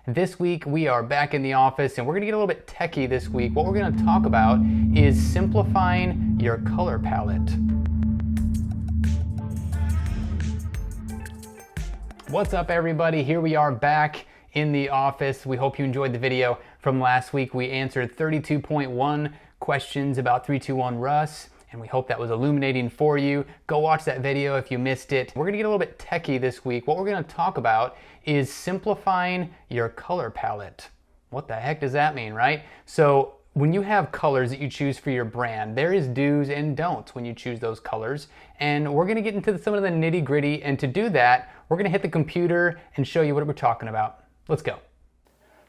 This week we are back in the office and we're gonna get a little bit techie this week. What we're gonna talk about is simplifying your color palette. What's up everybody? Here we are back in the office. We hope you enjoyed the video from last week. We answered 32.1 questions about 321 Russ. And we hope that was illuminating for you. Go watch that video if you missed it. We're gonna get a little bit techie this week. What we're gonna talk about is simplifying your color palette. What the heck does that mean, right? So when you have colors that you choose for your brand, there is do's and don'ts when you choose those colors. And we're gonna get into some of the nitty gritty. And to do that, we're gonna hit the computer and show you what we're talking about. Let's go.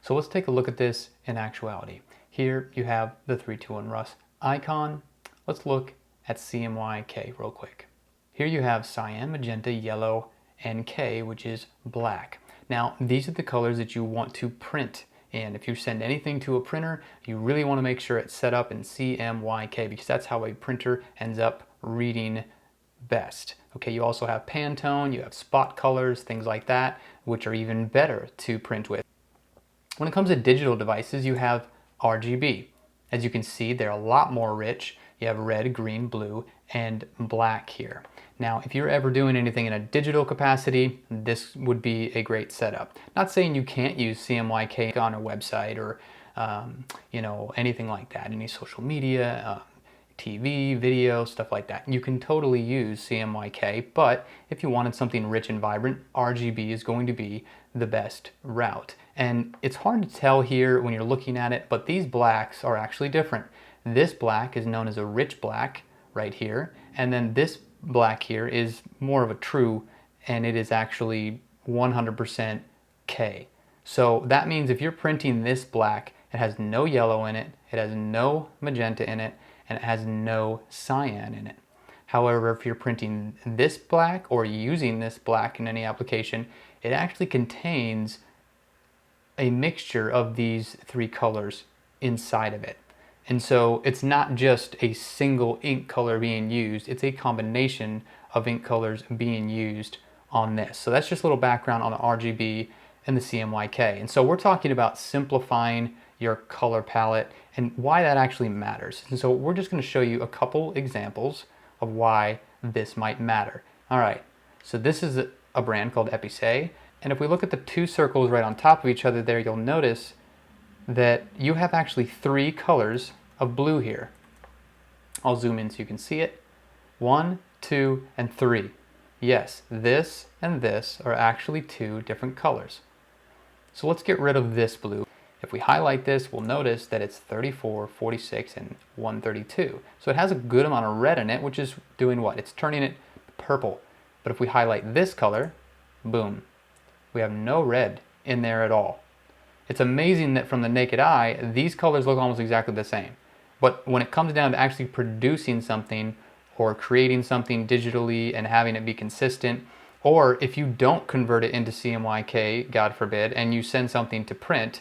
So let's take a look at this in actuality. Here you have the 321 Russ icon. Let's look at CMYK real quick. Here you have cyan, magenta, yellow, and K, which is black. Now, these are the colors that you want to print in. If you send anything to a printer, you really want to make sure it's set up in CMYK because that's how a printer ends up reading best. Okay, you also have Pantone, you have spot colors, things like that, which are even better to print with. When it comes to digital devices, you have RGB. As you can see, they're a lot more rich. You have red, green, blue, and black here. Now, if you're ever doing anything in a digital capacity, this would be a great setup. Not saying you can't use CMYK on a website or anything like that, any social media, TV, video, stuff like that. You can totally use CMYK, but if you wanted something rich and vibrant, RGB is going to be the best route. And it's hard to tell here when you're looking at it, but these blacks are actually different. This black is known as a rich black right here, and then this black here is more of a true, and it is actually 100% K. So that means if you're printing this black, it has no yellow in it, it has no magenta in it, and it has no cyan in it. However, if you're printing this black or using this black in any application, it actually contains a mixture of these three colors inside of it. And so it's not just a single ink color being used, it's a combination of ink colors being used on this. So that's just a little background on the RGB and the CMYK. And so we're talking about simplifying your color palette and why that actually matters. And so we're just going to show you a couple examples of why this might matter. All right, so this is a brand called Epice. And if we look at the two circles right on top of each other there, you'll notice that you have actually three colors of blue here. I'll zoom in so you can see it. 1, 2, and 3. Yes, this and this are actually two different colors. So let's get rid of this blue. If we highlight this, we'll notice that it's 34, 46, and 132. So it has a good amount of red in it, which is doing what? It's turning it purple. But if we highlight this color, boom, we have no red in there at all. It's amazing that from the naked eye, these colors look almost exactly the same. But when it comes down to actually producing something or creating something digitally and having it be consistent, or if you don't convert it into CMYK, God forbid, and you send something to print,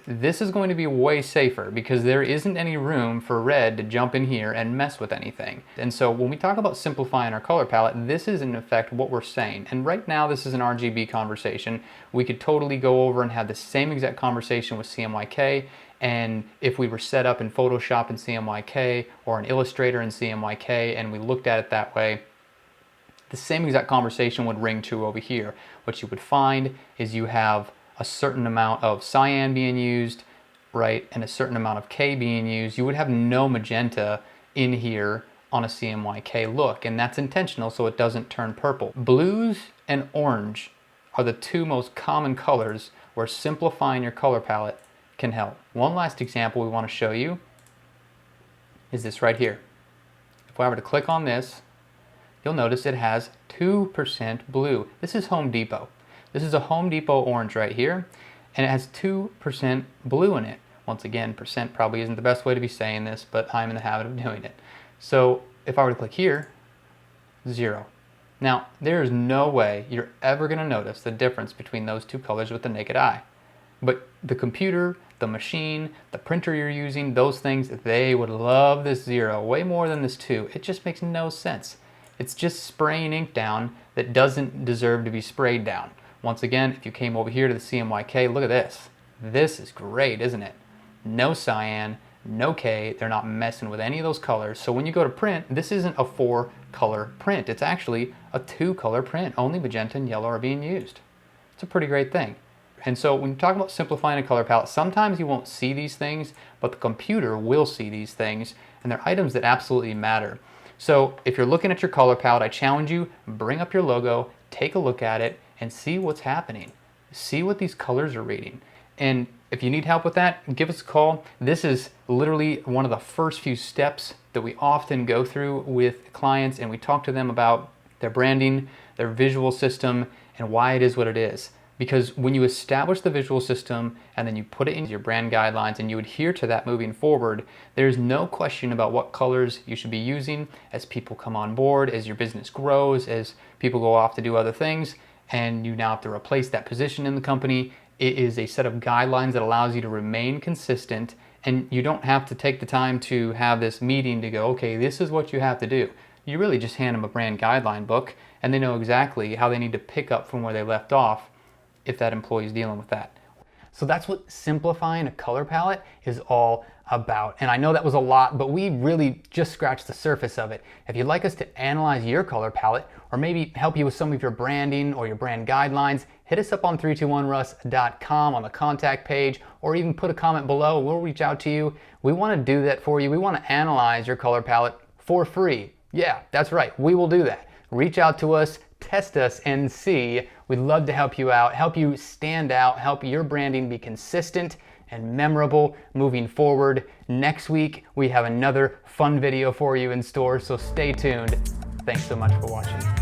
this is going to be way safer because there isn't any room for red to jump in here and mess with anything. And so when we talk about simplifying our color palette, this is in effect what we're saying. And right now this is an RGB conversation. We could totally go over and have the same exact conversation with CMYK. And if we were set up in Photoshop in CMYK or an Illustrator in CMYK and we looked at it that way, the same exact conversation would ring true over here. What you would find is you have a certain amount of cyan being used, right, and a certain amount of K being used. You would have no magenta in here on a CMYK look, and that's intentional so it doesn't turn purple. Blues and orange are the two most common colors where simplifying your color palette can help. One last example we want to show you is this right here. If I were to click on this, you'll notice it has 2% blue. This is Home Depot. This is a Home Depot orange right here, and it has 2% blue in it. Once again, percent probably isn't the best way to be saying this, but I'm in the habit of doing it. So if I were to click here, 0. Now, there is no way you're ever going to notice the difference between those two colors with the naked eye. But the computer, the machine, the printer you're using, those things, they would love this 0 way more than this 2. It just makes no sense. It's just spraying ink down that doesn't deserve to be sprayed down. Once again, if you came over here to the CMYK, look at this. This is great, isn't it? No cyan, no K, they're not messing with any of those colors. So when you go to print, this isn't a 4-color print. It's actually a 2-color print. Only magenta and yellow are being used. It's a pretty great thing. And so when you talk about simplifying a color palette, sometimes you won't see these things, but the computer will see these things, and they're items that absolutely matter. So if you're looking at your color palette, I challenge you, bring up your logo, take a look at it, and see what's happening. See what these colors are reading. And if you need help with that, give us a call. This is literally one of the first few steps that we often go through with clients, and we talk to them about their branding, their visual system, and why it is what it is. Because when you establish the visual system and then you put it into your brand guidelines and you adhere to that moving forward, there's no question about what colors you should be using as people come on board, as your business grows, as people go off to do other things, and you now have to replace that position in the company. It is a set of guidelines that allows you to remain consistent, and you don't have to take the time to have this meeting to go, okay, this is what you have to do. You really just hand them a brand guideline book, and they know exactly how they need to pick up from where they left off if that employee is dealing with that. So that's what simplifying a color palette is all about. And I know that was a lot, but we really just scratched the surface of it. If you'd like us to analyze your color palette, or maybe help you with some of your branding or your brand guidelines, hit us up on 321russ.com on the contact page, or even put a comment below. We'll reach out to you. We want to do that for you. We want to analyze your color palette for free. Yeah, that's right. We will do that. Reach out to us, test us, and see. We'd love to help you out, help you stand out, help your branding be consistent and memorable moving forward. Next week, we have another fun video for you in store, so stay tuned. Thanks so much for watching.